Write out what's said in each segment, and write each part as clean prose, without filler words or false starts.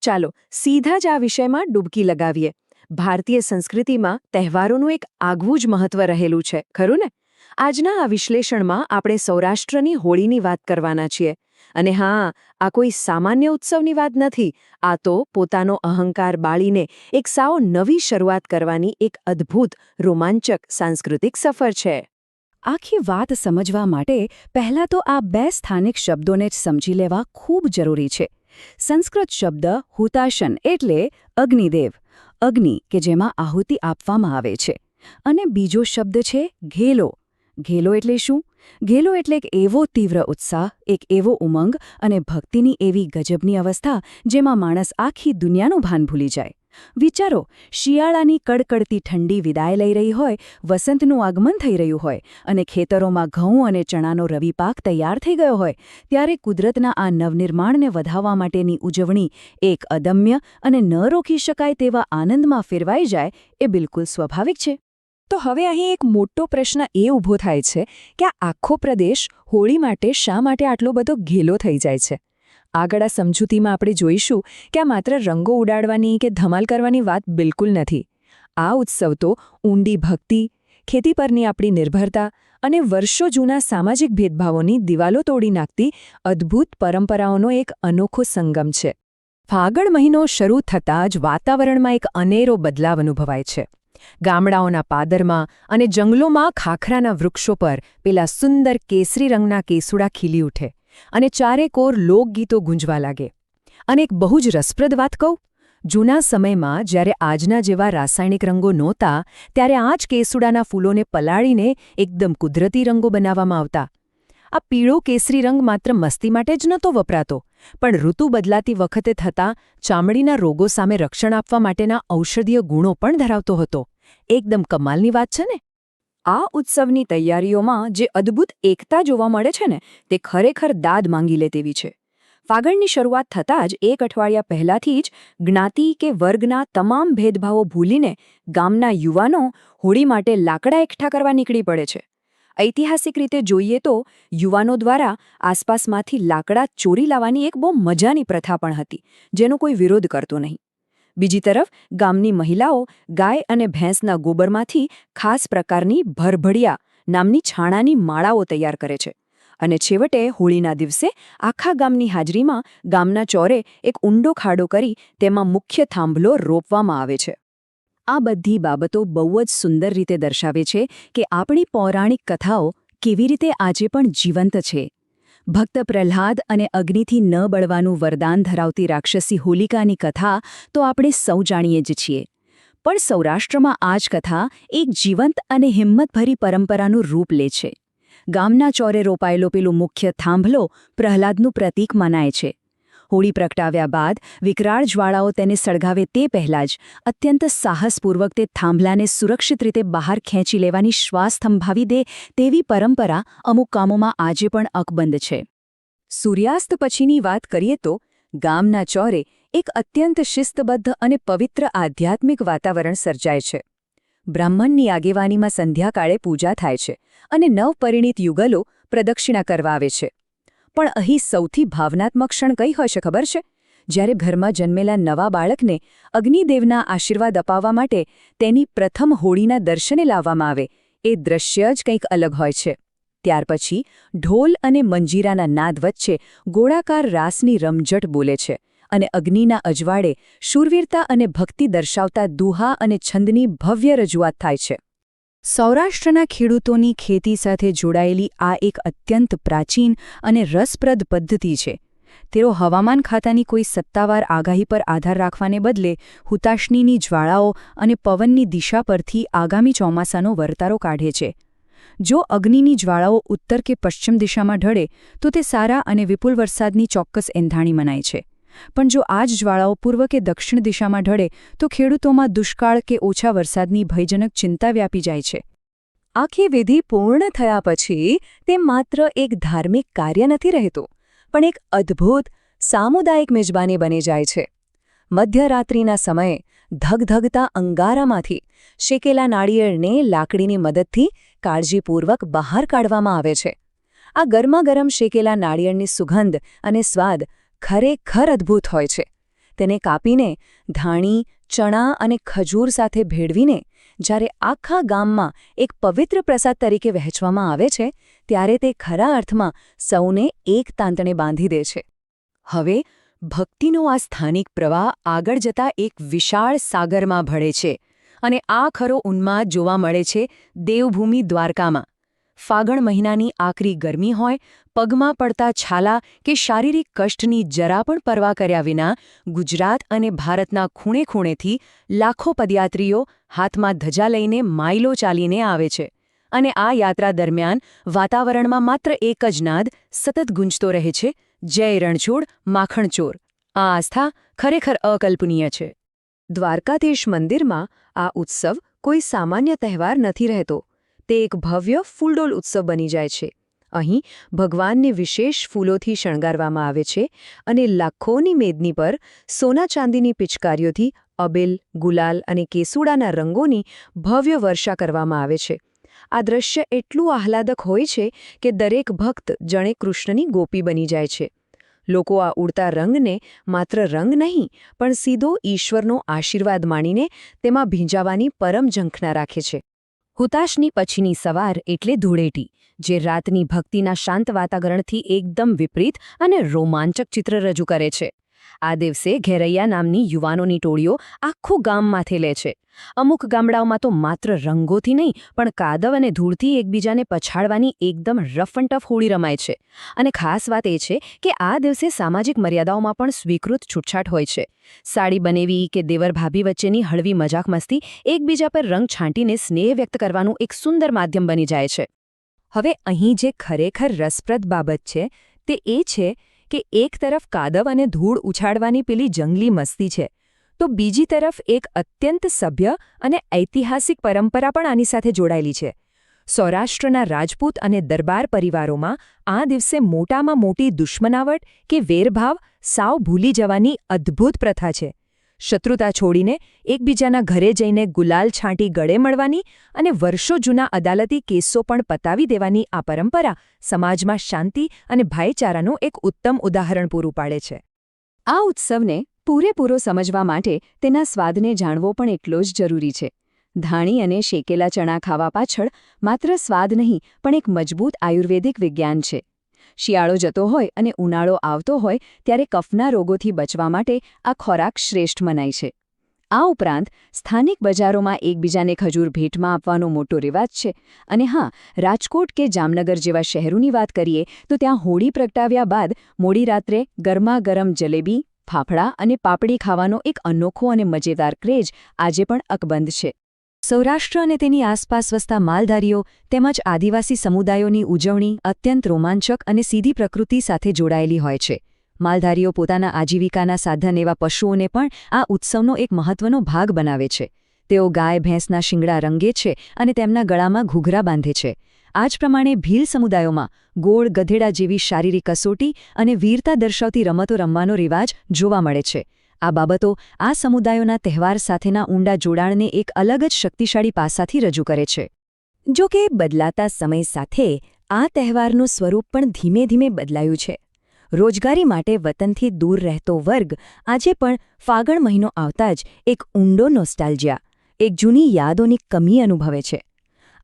ચાલો સીધા જ આ વિષયમાં ડૂબકી લગાવીએ. ભારતીય સંસ્કૃતિમાં તહેવારોનું એક આગવું જ મહત્વ રહેલું છે, ખરું ને? આજના આ વિશ્લેષણમાં આપણે સૌરાષ્ટ્રની હોળીની વાત કરવાના છીએ. અને હા, આ કોઈ સામાન્ય ઉત્સવની વાત નથી. આ તો પોતાનો અહંકાર બાળીને એક સાવ નવી શરૂઆત કરવાની એક અદ્ભુત, રોમાંચક સાંસ્કૃતિક સફર છે. આખી વાત સમજવા માટે પહેલાં તો આ બે સ્થાનિક શબ્દોને જ સમજી લેવા ખૂબ જરૂરી છે. સંસ્કૃત શબ્દ હુતાશન એટલે અગ્નિદેવ, અગ્નિ કે જેમાં આહુતિ આપવામાં આવે છે. અને બીજો શબ્દ છે ઘેલો. ઘેલો એટલે શું? ઘેલો એટલે એક એવો તીવ્ર ઉત્સાહ, એક એવો ઉમંગ અને ભક્તિની એવી ગજબની અવસ્થા જેમાં માણસ આખી દુનિયાનું ભાન ભૂલી જાય. વિચારો, શિયાળાની કડકડતી ઠંડી વિદાય લઈ રહી હોય, વસંતનું આગમન થઈ રહ્યું હોય અને ખેતરોમાં ઘઉં અને ચણાનો રવિ પાક તૈયાર થઈ ગયો હોય, ત્યારે કુદરતના આ નવનિર્માણને વધાવવા માટેની ઉજવણી એક અદમ્ય અને ન રોકી શકાય તેવા આનંદમાં ફેરવાઈ જાય એ બિલકુલ સ્વાભાવિક છે. તો હવે અહીં એક મોટો પ્રશ્ન એ ઊભો થાય છે કે આ આખો પ્રદેશ હોળી માટે શા માટે આટલો બધો ઘેલો થઈ જાય છે? આગળ આ સમજૂતીમાં આપણે જોઈશું કે આ માત્ર રંગો ઉડાડવાની કે ધમાલ કરવાની વાત બિલકુલ નથી. આ ઉત્સવ તો ઊંડી ભક્તિ, ખેતી પરની આપણી નિર્ભરતા અને વર્ષો જૂના સામાજિક ભેદભાવોની દિવાલો તોડી નાખતી અદ્ભુત પરંપરાઓનો એક અનોખો સંગમ છે. ફાગણ મહિનો શરૂ થતાં જ વાતાવરણમાં એક અનેરો બદલાવ અનુભવાય છે. ગામડાઓના પાદરમાં અને જંગલોમાં ખાખરાના વૃક્ષો પર પેલા સુંદર કેસરી રંગના કેસુડા ખીલી ઉઠે અને ચારેકોર લોકગીતો ગુંજવા લાગે. અને એક બહુ જ રસપ્રદ વાત કહું, જૂના સમયમાં જ્યારે આજના જેવા રાસાયણિક રંગો નહોતા, ત્યારે આ જ કેસુડાના ફૂલોને પલાળીને એકદમ કુદરતી રંગો બનાવવામાં આવતા. આ પીળો કેસરી રંગ માત્ર મસ્તી માટે જ નહોતો વપરાતો, પણ ઋતુ બદલાતી વખતે થતા ચામડીના રોગો સામે રક્ષણ આપવા માટેના ઔષધીય ગુણો પણ ધરાવતો હતો. એકદમ કમાલની વાત છે ને? આ ઉત્સવની તૈયારીઓમાં જે અદ્ભુત એકતા જોવા મળે છે ને, તે ખરેખર દાદ માંગી લે તેવી છે. ફાગણની શરૂઆત થતાં જ એક અઠવાડિયા પહેલાથી જ જ્ઞાતિ કે વર્ગના તમામ ભેદભાવો ભૂલીને ગામના યુવાનો હોળી માટે લાકડા એકઠા કરવા નીકળી પડે છે. ઐતિહાસિક રીતે જોઈએ તો યુવાનો દ્વારા આસપાસમાંથી લાકડા ચોરી લાવવાની એક બહુ મજાની પ્રથા પણ હતી, જેનો કોઈ વિરોધ કરતો નહીં. બીજી તરફ ગામની મહિલાઓ ગાય અને ભેંસના ગોબરમાંથી ખાસ પ્રકારની ભરભડિયા નામની છાણાની માળાઓ તૈયાર કરે છે. અને છેવટે હોળીના દિવસે આખા ગામની હાજરીમાં ગામના ચોરે એક ઊંડો ખાડો કરી તેમાં મુખ્ય થાંભલો રોપવામાં આવે છે. આ બધી બાબતો બહુ જ સુંદર રીતે દર્શાવે છે કે આપણી પૌરાણિક કથાઓ કેવી રીતે આજે પણ જીવંત છે. ભક્ત પ્રહલાદ અને અગ્નિથી ન બળવાનું વરદાન ધરાવતી રાક્ષસી હોલિકાની કથા તો આપણે સૌ જાણીએ જ છીએ. પણ સૌરાષ્ટ્રમાં આ જ કથા એક જીવંત અને હિંમતભરી પરંપરાનું રૂપ લે છે. ગામના ચોરે રોપાયેલો પેલો મુખ્ય થાંભલો પ્રહલાદનું પ્રતીક મનાય છે. હોળી પ્રગટાવ્યા બાદ વિકરાળ જ્વાળાઓ તેને સળગાવે તે પહેલાં જ અત્યંત સાહસપૂર્વક તે થાંભલાને સુરક્ષિત રીતે બહાર ખેંચી લેવાની શ્વાસ થંભાવી દે તેવી પરંપરા અમુક ગામોમાં આજે પણ અકબંધ છે. સૂર્યાસ્ત પછીની વાત કરીએ તો ગામના ચોરે એક અત્યંત શિસ્તબદ્ધ અને પવિત્ર આધ્યાત્મિક વાતાવરણ સર્જાય છે. બ્રાહ્મણની આગેવાનીમાં સંધ્યાકાળે પૂજા થાય છે અને નવપરિણીત યુગલો પ્રદક્ષિણા કરવા આવે છે. પણ અહીં સૌથી ભાવનાત્મક ક્ષણ કઈ હોય છે ખબર છે? જ્યારે ઘરમાં જન્મેલા નવા બાળકને અગ્નિદેવના આશીર્વાદ અપાવવા માટે તેની પ્રથમ હોળીના દર્શને લાવવામાં આવે, એ દ્રશ્ય જ કંઈક અલગ હોય છે. ત્યાર પછી ઢોલ અને મંજીરાના નાદ વચ્ચે ગોળાકાર રાસની રમઝટ બોલે છે અને અગ્નિના અજવાળે શૂરવીરતા અને ભક્તિ દર્શાવતા દુહા અને છંદની ભવ્ય રજૂઆત થાય છે. સૌરાષ્ટ્રના ખેડૂતોની ખેતી સાથે જોડાયેલી આ એક અત્યંત પ્રાચીન અને રસપ્રદ પદ્ધતિ છે. તેઓ હવામાન ખાતાની કોઈ સત્તાવાર આગાહી પર આધાર રાખવાને બદલે હુતાશનીની જ્વાળાઓ અને પવનની દિશા પરથી આગામી ચોમાસાનો વર્તારો કાઢે છે. જો અગ્નિની જ્વાળાઓ ઉત્તર કે પશ્ચિમ દિશામાં ઢળે તો તે સારા અને વિપુલ વરસાદની ચોક્કસ એંધાણી મનાય છે. પણ જો આ જ જ્વાળાઓ પૂર્વ કે દક્ષિણ દિશામાં ઢળે તો ખેડૂતોમાં દુષ્કાળ કે ઓછા વરસાદની ભયજનક ચિંતા વ્યાપી જાય છે. આખી વિધિ પૂર્ણ થયા પછી તે માત્ર એક ધાર્મિક કાર્ય નથી રહેતું, પણ એક અદ્ભુત સામુદાયિક મેજબાની બની જાય છે. મધ્યરાત્રિના સમયે ધગધગતા અંગારામાંથી શેકેલા નાળિયેરને લાકડીની મદદથી કાળજીપૂર્વક બહાર કાઢવામાં આવે છે. આ ગરમાગરમ શેકેલા નાળિયેરની સુગંધ અને સ્વાદ ખરેખર અદ્ભુત હોય છે. તેને કાપીને ધાણી, ચણા અને ખજૂર સાથે ભેળવીને જ્યારે આખા ગામમાં એક પવિત્ર પ્રસાદ તરીકે વહેંચવામાં આવે છે ત્યારે તે ખરા અર્થમાં સૌને એક તાંતણે બાંધી દે છે. હવે ભક્તિનો આ સ્થાનિક પ્રવાહ આગળ જતા એક વિશાળ સાગરમાં ભળે છે અને આ ખરો ઉન્માદ જોવા મળે છે દેવભૂમિ દ્વારકામાં. ફાગણ મહિનાની આકરી ગરમી હોય, પગમાં પડતા છાલા કે શારીરિક કષ્ટની જરા પણ પરવા કર્યા વિના ગુજરાત અને ભારતના ખૂણે ખૂણેથી લાખો પદયાત્રીઓ હાથમાં ધજા લઈને માઇલો ચાલીને આવે છે. અને આ યાત્રા દરમિયાન વાતાવરણમાં માત્ર એક જ નાદ સતત ગુંજતો રહે છે, જય રણછોડ માખણચોર. આ આસ્થા ખરેખર અકલ્પનીય છે. દ્વારકાધીશ મંદિરમાં આ ઉત્સવ કોઈ સામાન્ય તહેવાર નથી રહેતો. તે એક ભવ્ય ફૂલડોલ ઉત્સવ બની જાય છે. અહીં ભગવાનને વિશેષ ફૂલોથી શણગારવામાં આવે છે અને લાખોની મેદની પર સોના ચાંદીની પિચકારીઓથી અબીલ, ગુલાલ અને કેસુડાના રંગોની ભવ્ય વર્ષા કરવામાં આવે છે. આ દ્રશ્ય એટલું આહલાદક હોય છે કે દરેક ભક્ત જણે કૃષ્ણની ગોપી બની જાય છે. લોકો આ ઉડતા રંગને માત્ર રંગ નહીં પણ સીધો ઈશ્વરનો આશીર્વાદ માણીને તેમાં ભીંજાવાની પરમ ઝંખના રાખે છે. હુતાશની પછીની સવાર એટલે ધૂળેટી, જે રાતની ભક્તિના શાંત વાતાવરણથી એકદમ વિપરીત અને રોમાંચક ચિત્ર રજૂ કરે છે. આ દિવસે ઘેરૈયા નામની યુવાનોની ટોળીઓ આખું ગામ માથે લે છે. અમુક ગામડાઓમાં તો માત્ર રંગોથી નહીં પણ કાદવ અને ધૂળથી એકબીજાને પછાડવાની એકદમ રફ એન્ડ ટફ હોળી રમાય છે. અને ખાસ વાત એ છે કે આ દિવસે સામાજિક મર્યાદાઓમાં પણ સ્વીકૃત છૂટછાટ હોય છે. સાડી બનેવી કે દેવર ભાભી વચ્ચેની હળવી મજાક મસ્તી એકબીજા પર રંગ છાંટીને સ્નેહ વ્યક્ત કરવાનું એક સુંદર માધ્યમ બની જાય છે. હવે અહીં જે ખરેખર રસપ્રદ બાબત છે તે એ છે કે એક તરફ કાદવ અને ધૂળ ઉછાળવાની પેલી જંગલી મસ્તી છે, તો બીજી તરફ એક અત્યંત સભ્ય અને ઐતિહાસિક પરંપરા પણ આની સાથે જોડાયેલી છે. સૌરાષ્ટ્રના રાજપૂત અને દરબાર પરિવારોમાં આ દિવસે મોટામાં મોટી દુશ્મનાવટ કે વેરભાવ સાવ ભૂલી જવાની અદ્ભુત પ્રથા છે. શત્રુતા છોડીને એકબીજાના ઘરે જઈને ગુલાલ છાંટી ગળે મળવાની અને વર્ષો જૂના અદાલતી કેસો પણ પતાવી દેવાની આ પરંપરા સમાજમાં શાંતિ અને ભાઈચારાનું એક ઉત્તમ ઉદાહરણ પૂરું પાડે છે. આ ઉત્સવને પૂરેપૂરો સમજવા માટે તેના સ્વાદને જાણવો પણ એટલો જ જરૂરી છે. ધાણી અને શેકેલા ચણા ખાવા પાછળ માત્ર સ્વાદ નહીં પણ એક મજબૂત આયુર્વેદિક વિજ્ઞાન છે. શિયાળો જતો હોય અને ઉનાળો આવતો હોય ત્યારે કફના રોગોથી બચવા માટે આ ખોરાક શ્રેષ્ઠ મનાય છે. આ ઉપરાંત સ્થાનિક બજારોમાં એકબીજાને ખજૂર ભેટમાં આપવાનો મોટો રિવાજ છે. અને હા, રાજકોટ કે જામનગર જેવા શહેરોની વાત કરીએ તો ત્યાં હોળી પ્રગટાવ્યા બાદ મોડી રાત્રે ગરમાગરમ જલેબી, ફાફડા અને પાપડી ખાવાનો એક અનોખો અને મજેદાર ક્રેઝ આજે પણ અકબંધ છે. સૌરાષ્ટ્ર અને તેની આસપાસ વસતા માલધારીઓ તેમજ આદિવાસી સમુદાયોની ઉજવણી અત્યંત રોમાંચક અને સીધી પ્રકૃતિ સાથે જોડાયેલી હોય છે. માલધારીઓ પોતાના આજીવિકાના સાધન એવા પશુઓને પણ આ ઉત્સવનો એક મહત્વનો ભાગ બનાવે છે. તેઓ ગાય ભેંસના શિંગડા રંગે છે અને તેમના ગળામાં ઘૂઘરા બાંધે છે. આ જ પ્રમાણે ભીલ સમુદાયોમાં ગોળ, ગધેડા જેવી શારીરિક કસોટી અને વીરતા દર્શાવતી રમતો રમવાનો રિવાજ જોવા મળે છે. આ બાબતો આ સમુદાયોના તહેવાર સાથેના ઊંડા જોડાણને એક અલગ જ શક્તિશાળી પાસાથી રજૂ કરે છે. જો કે બદલાતા સમય સાથે આ તહેવારનું સ્વરૂપ પણ ધીમે ધીમે બદલાયું છે. રોજગારી માટે વતનથી દૂર રહેતો વર્ગ આજે પણ ફાગણ મહિનો આવતા જ એક ઊંડો નોસ્ટાલ્જિયા, એક જૂની યાદોની કમી અનુભવે છે.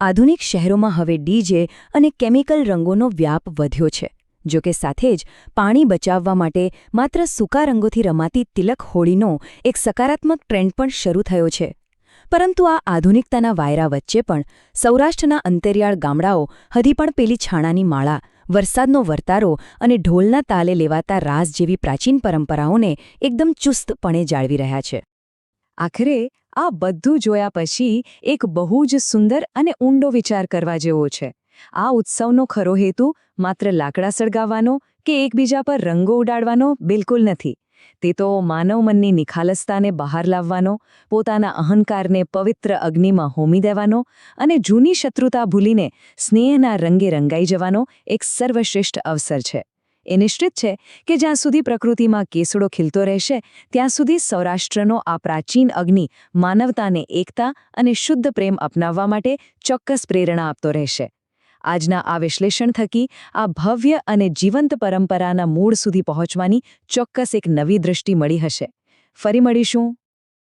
આધુનિક શહેરોમાં હવે ડીજે અને કેમિકલ રંગોનો વ્યાપ વધ્યો છે. જો કે સાથે જ પાણી બચાવવા માટે માત્ર સૂકા રંગોથી રમાતી તિલક હોળીનો એક સકારાત્મક ટ્રેન્ડ પણ શરૂ થયો છે. પરંતુ આ આધુનિકતાના વાયરા વચ્ચે પણ સૌરાષ્ટ્રના અંતરિયાળ ગામડાઓ હજી પણ પેલી છાણાની માળા, વરસાદનો વર્તારો અને ઢોલના તાલે લેવાતા રાસ જેવી પ્રાચીન પરંપરાઓને એકદમ ચુસ્તપણે જાળવી રહ્યા છે. આખરે આ બધું જોયા પછી એક બહુ જ સુંદર અને ઊંડો વિચાર કરવા જેવો છે. આ ઉત્સવનો ખરો હેતુ માત્ર લાકડા સળગાવવાનો કે એકબીજા પર રંગો ઉડાડવાનો બિલકુલ નથી. તે તો માનવ મનની નિખાલસતાને બહાર લાવવાનો, પોતાના અહંકારને પવિત્ર અગ્નિમાં હોમી દેવાનો અને જૂની શત્રુતા ભૂલીને સ્નેહના રંગે રંગાઈ જવાનો એક સર્વશ્રેષ્ઠ અવસર છે. એ નિશ્ચિત છે કે જ્યાં સુધી પ્રકૃતિમાં કેસુડો ખીલતો રહેશે ત્યાં સુધી સૌરાષ્ટ્રનો આ પ્રાચીન અગ્નિ માનવતાને એકતા અને શુદ્ધ પ્રેમ અપનાવવા માટે ચોક્કસ પ્રેરણા આપતો રહેશે. આજના આ વિશ્લેષણ થકી આ ભવ્ય અને જીવંત પરંપરાના મૂળ સુધી પહોંચવાની ચોક્કસ એક નવી દૃષ્ટિ મળી હશે. ફરી મળીશું.